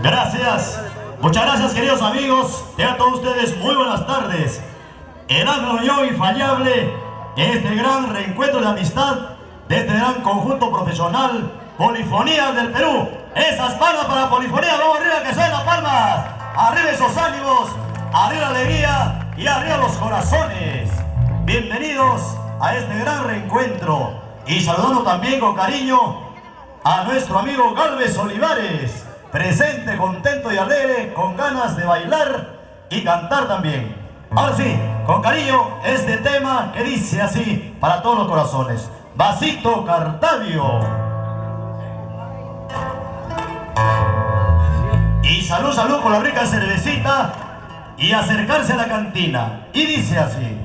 Gracias. Muchas gracias, queridos amigos. Tengan todos ustedes muy buenas tardes. El acto infalible en este gran reencuentro de amistad de este gran conjunto profesional Polifonías del Perú. Esas palmas para Polifonías, vamos arriba, que suenan las palmas. Arriba esos ánimos, arriba la alegría y arriba los corazones. Bienvenidos a este gran reencuentro y saludando también con cariño a nuestro amigo Galvez Olivares, presente, contento y alegre, con ganas de bailar y cantar también. Ahora sí, con cariño, este tema que dice así para todos los corazones. Vasito Cartavio. Y salud, salud con la rica cervecita y acercarse a la cantina. Y dice así.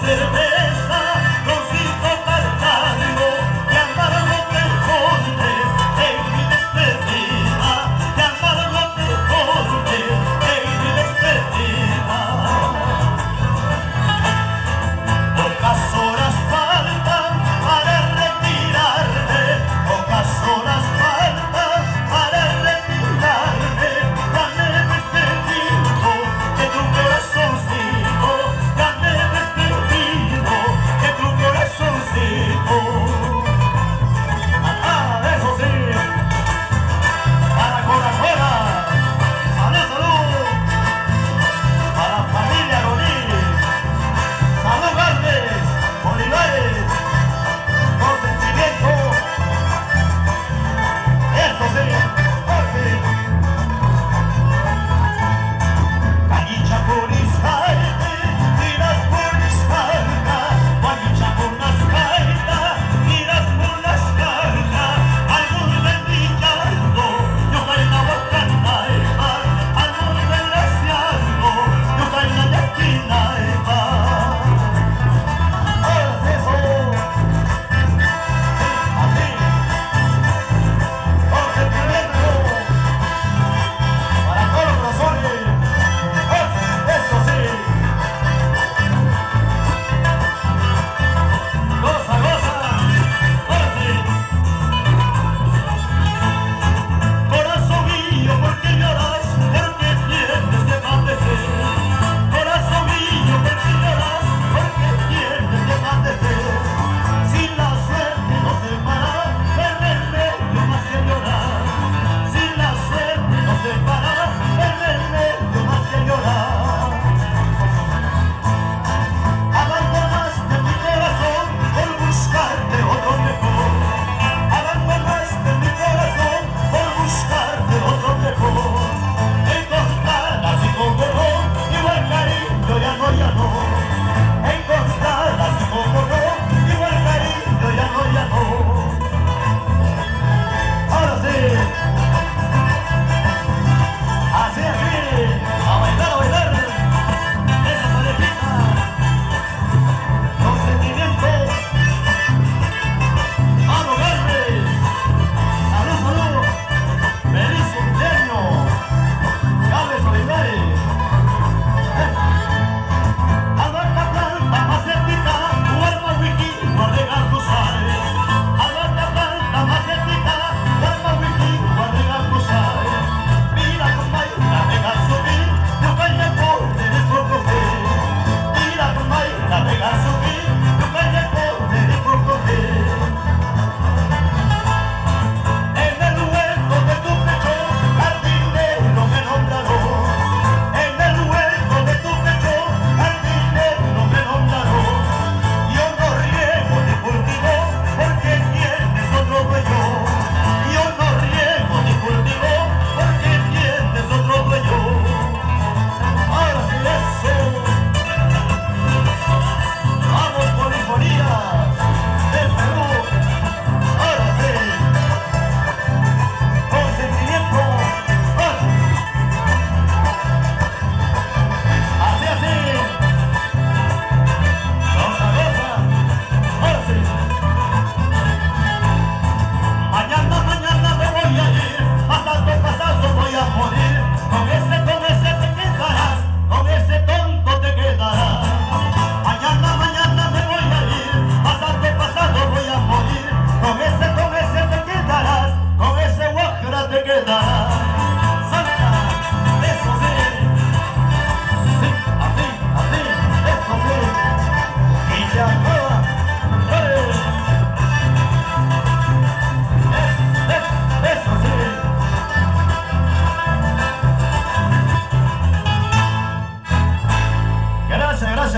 Cerveza, rosito Cartavio, y andar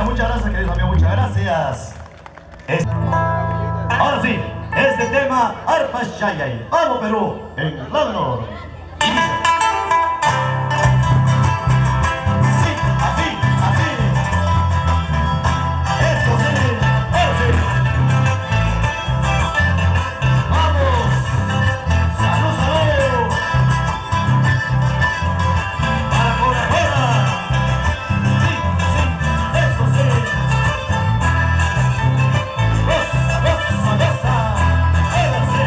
muchas gracias, queridos amigos, muchas gracias. Ahora sí, este tema, Arpa Shayay, vamos Perú, en la menor. Sí, así, así. Eso sí, eso sí. Vamos, salud, salud. Para Coca-Cola. Sí, sí, eso sí. Goza, goza, goza. Eso sí.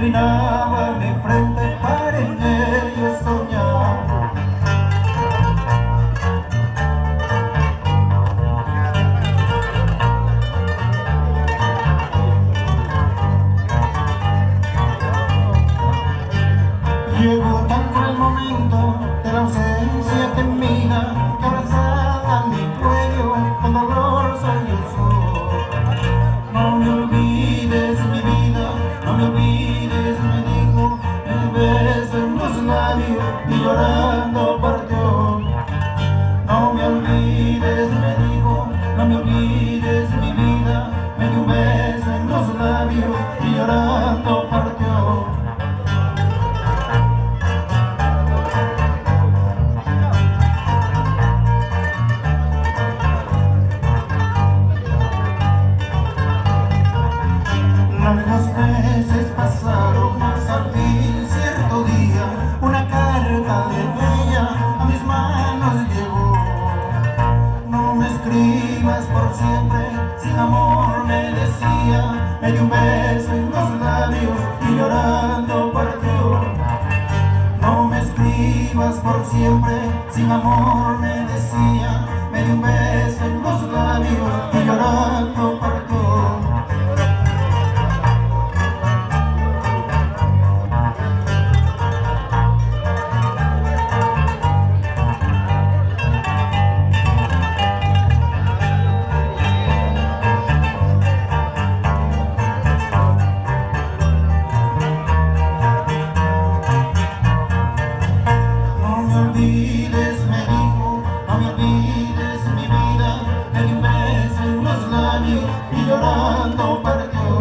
inclinaba mi frente para en ello soñar. Llegó tan cruel momento de la ausencia que mira, que abrazaba mi cuello con dolor sollozó. No me olvides mi vida, no me olvides, me dijo, el beso en los labios y llorando partió. No me olvides, me dijo, no me olvides mi vida, me dio un beso en los labios y llorando partió. Largos meses pasaron, mas al fin cierto día una carta de ella a mis manos llegó. No me escribas por siempre, sin amor me decía, me dio un beso en los labios y llorando partió. No me escribas por siempre, sin amor me decía, me dio un beso en los labios y llorando partió. Y llorando partió.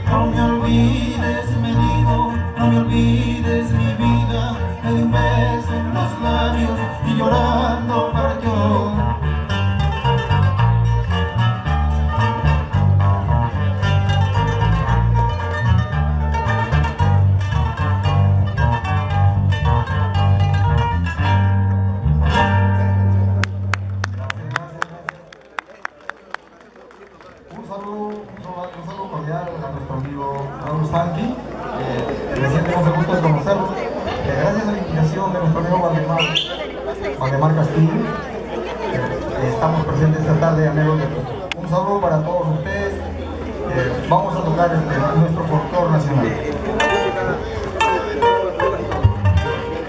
No me olvides, me dijo, no me olvides mi vida, me dio un beso en los labios y llorando partió. Un saludo cordial a nuestro amigo Raúl Santi, recién tenemos el gusto de conocerlo. Gracias a la invitación de nuestro amigo Valdemar Castillo, estamos presentes esta tarde, amigos. Un saludo para todos ustedes. Vamos a tocar nuestro folclore nacional.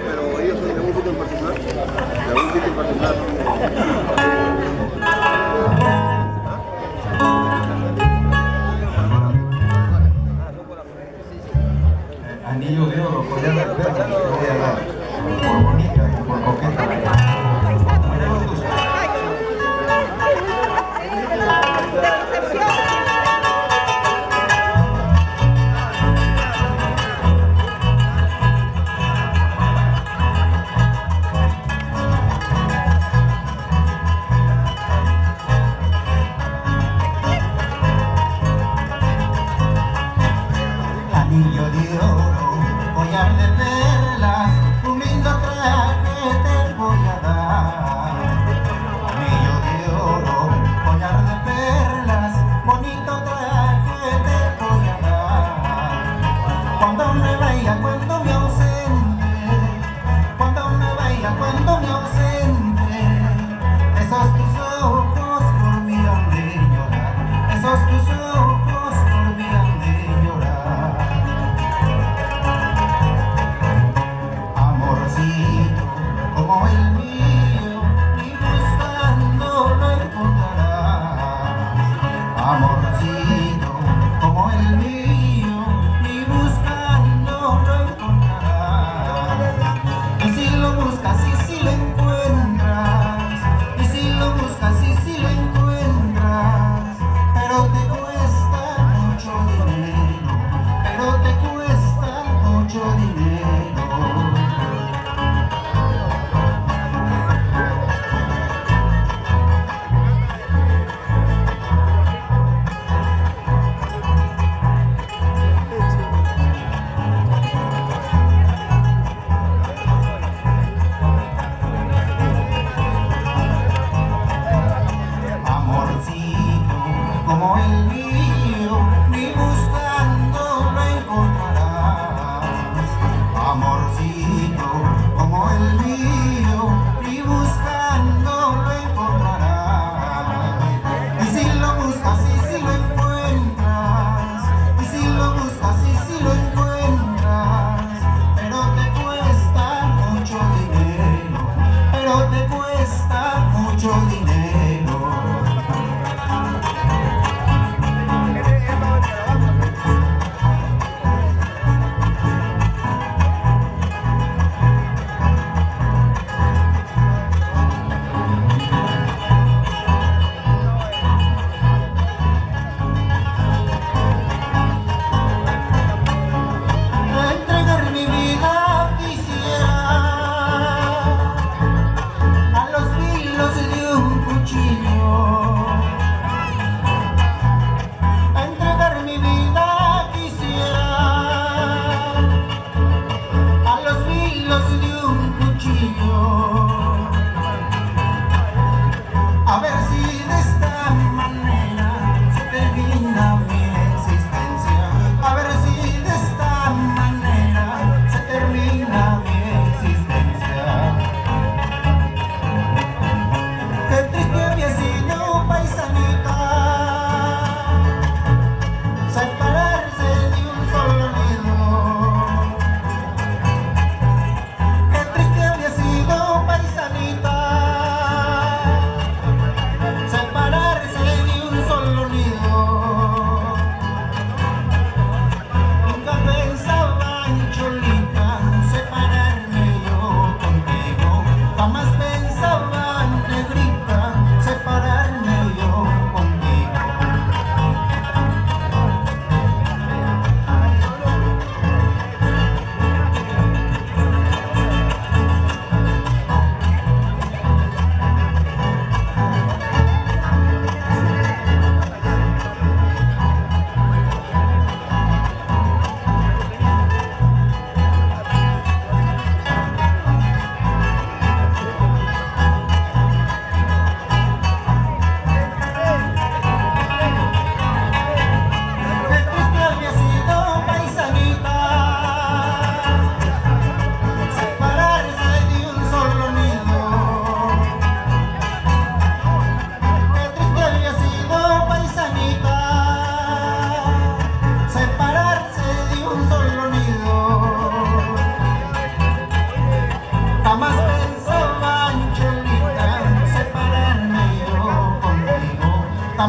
Pero ellos son de un sitio en particular, de un sitio en particular. Anillo de oro, collar de perla, te voy a dar, por bonita y por coqueta. Anillo de oro, collar de perlas, un lindo traje te voy a dar. Anillo de oro, collar de perlas, bonito traje te voy a dar. Cuando me vaya, cuando me ausente, cuando me vaya, cuando me ausente, esos tus ojos por mí han de llorar, esos tus ojos por mí han de llorar. Como el mío, ni buscando lo encontrarás. Amorcito, como el mío, ni buscando lo encontrarás. Y si lo buscas y si lo encuentras, y si lo buscas y si lo encuentras, pero te cuesta mucho dinero, pero te cuesta mucho dinero. Como el mío, ni buscando lo encontrarás.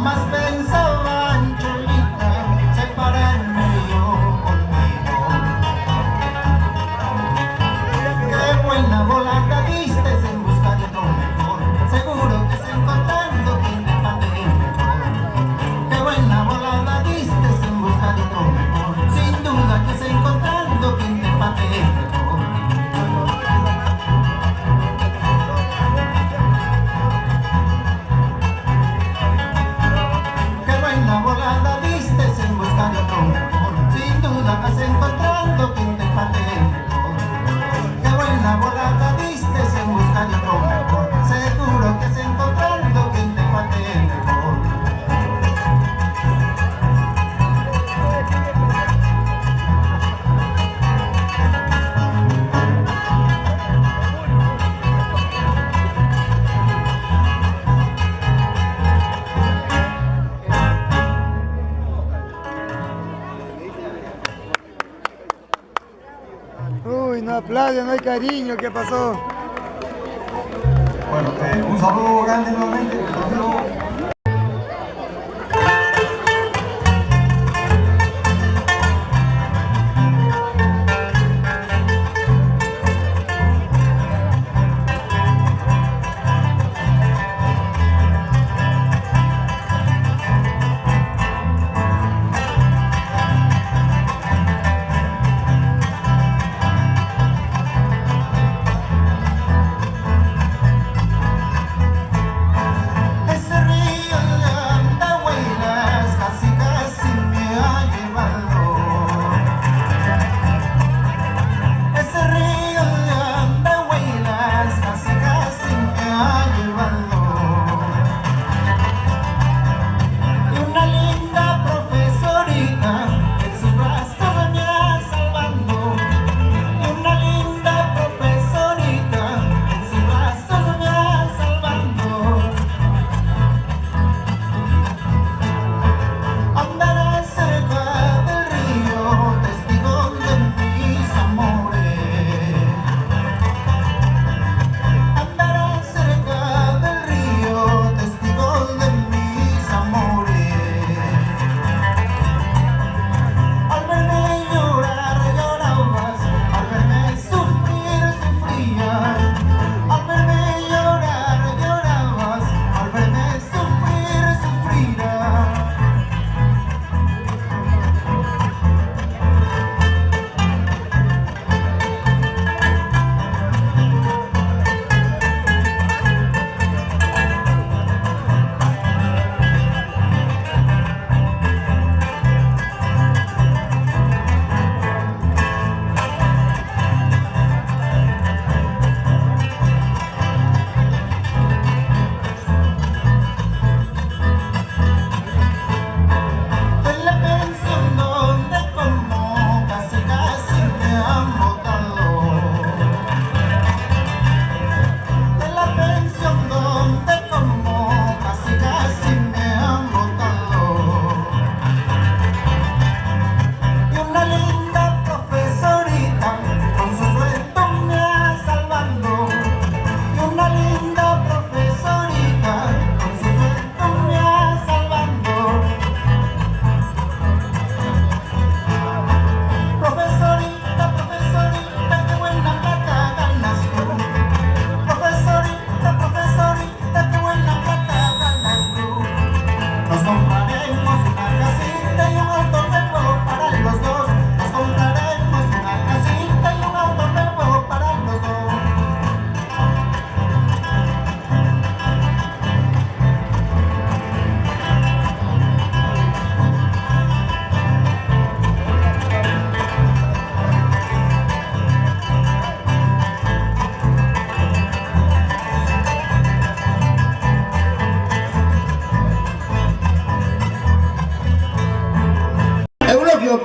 Jamás pensaban, Cholita, separarme yo contigo. Qué buena volada diste en busca de otro mejor. Seguro que es encontrando quien te patee mejor. Qué buena volada diste en busca de otro mejor. Sin duda que es encontrando quien te patee mejor. Qué buena volada diste en busca de otro mejor. Sin duda vas encontrando quien te patee mejor. Qué buena volada diste en busca de otro mejor. Seguro que es encontrando quien te patee mejor. Uy, no aplaude, no hay cariño, ¿qué pasó? Bueno, un saludo grande nuevamente.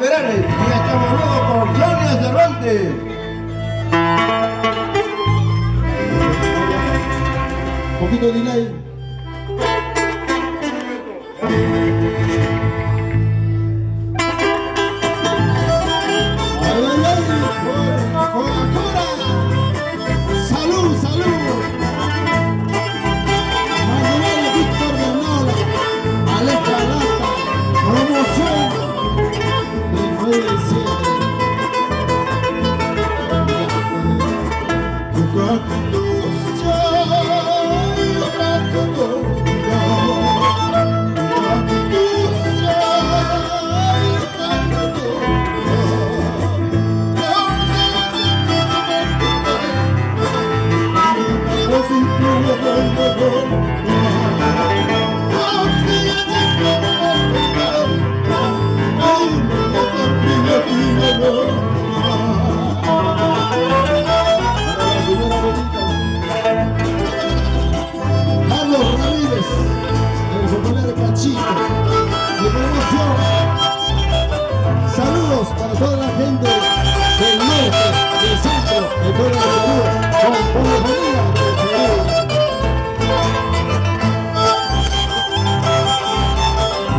Perales, y estamos luego con Sonia Cervantes. Un poquito de delay. Salud, salud. Manuel Víctor Bernola, Alex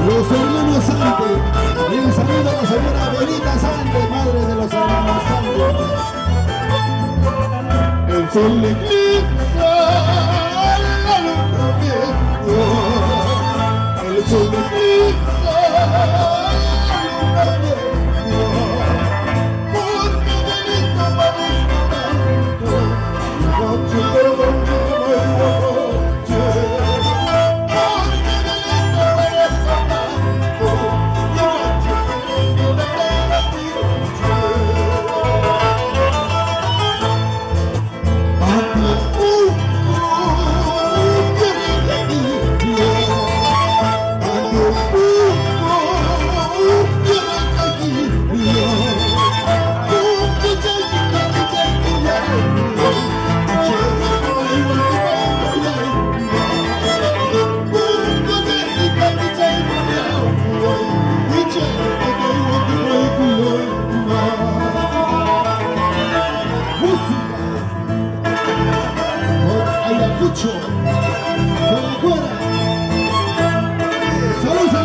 los hermanos Sánchez. Y un saludo a la señora Benita Sánchez, madre de los hermanos Sánchez. El sol le eclipsa la luna viendo. El sol le eclipsa la luna viendo. Porque delito va despertando. Noche por noche no hay noche. Porque delito va despertando. Noche por noche no hay Ayacucho, Guadalajara. Saludos a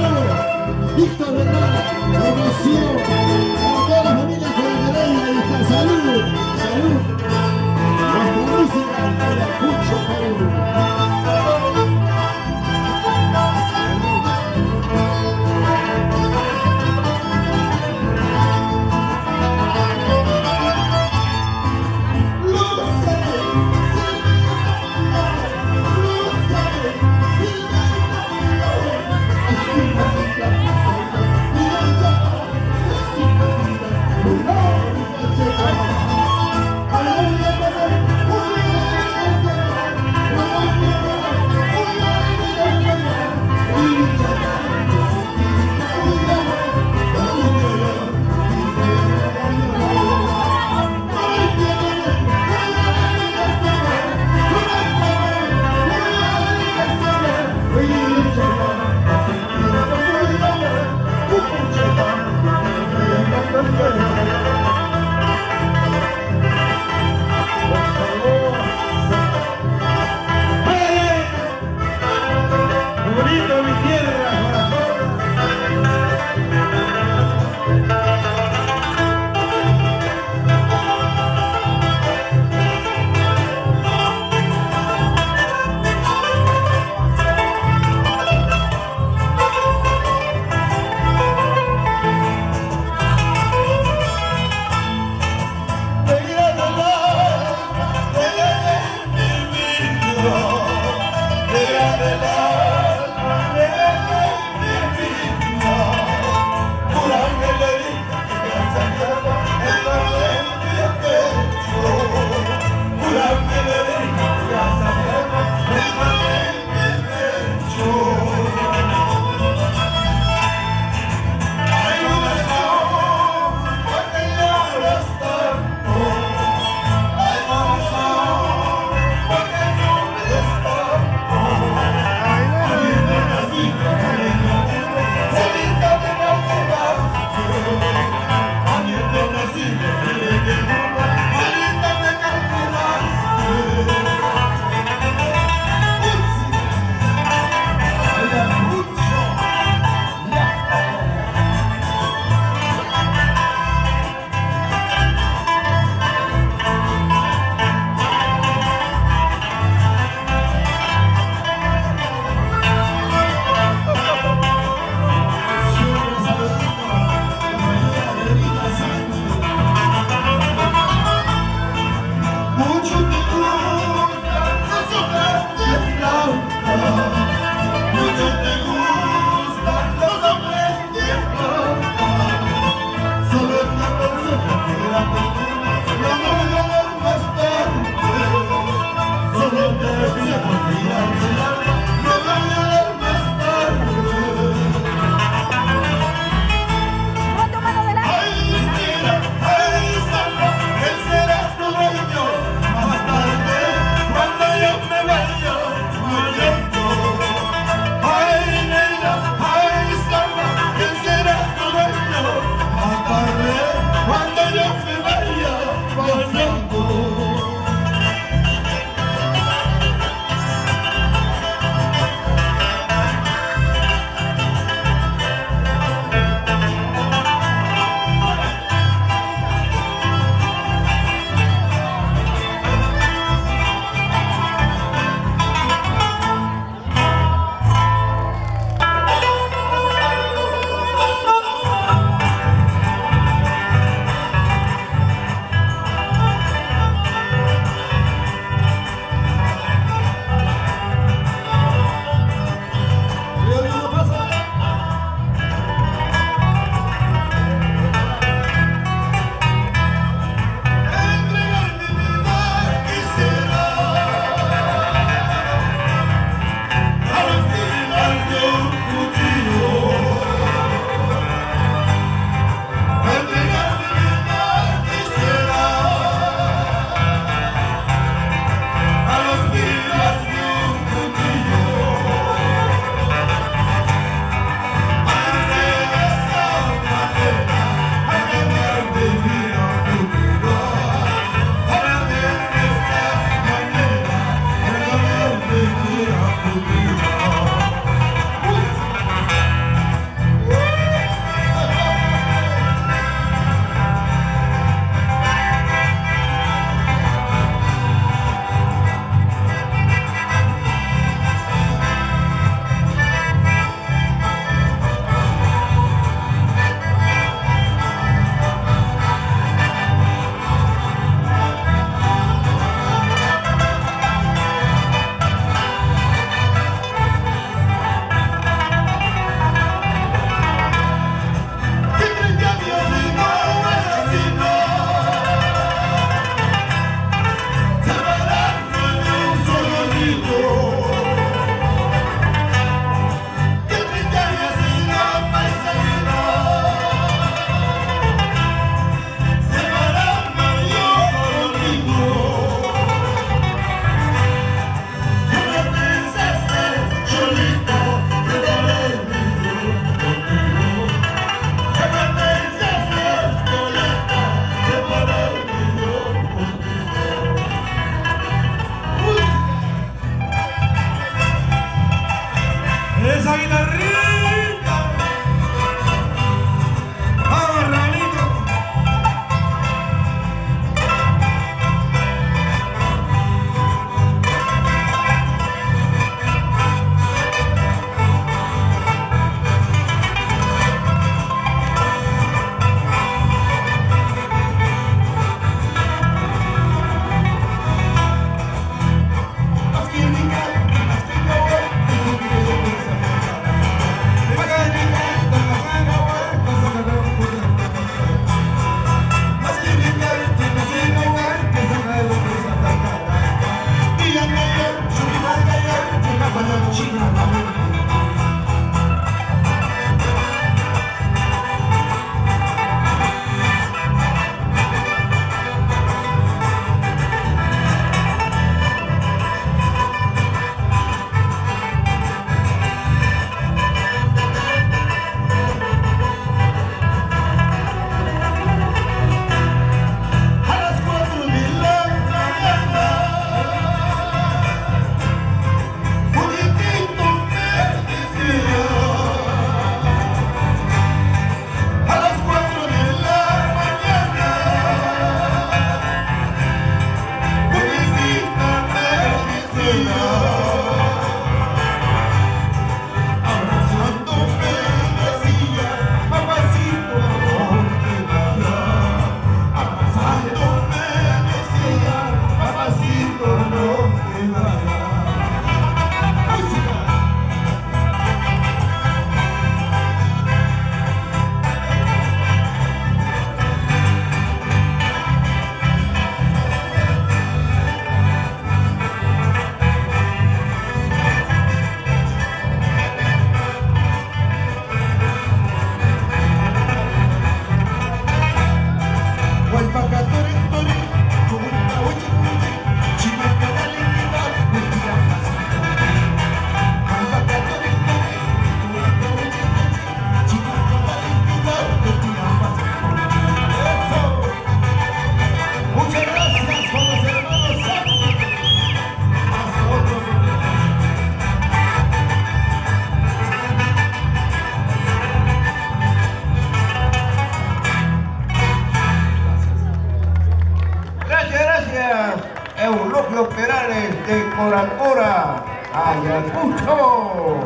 de Cora Cora, Ayacucho.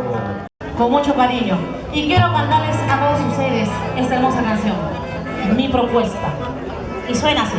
Con mucho cariño. Y quiero cantarles a todos ustedes esta hermosa canción, mi propuesta. Y suena así.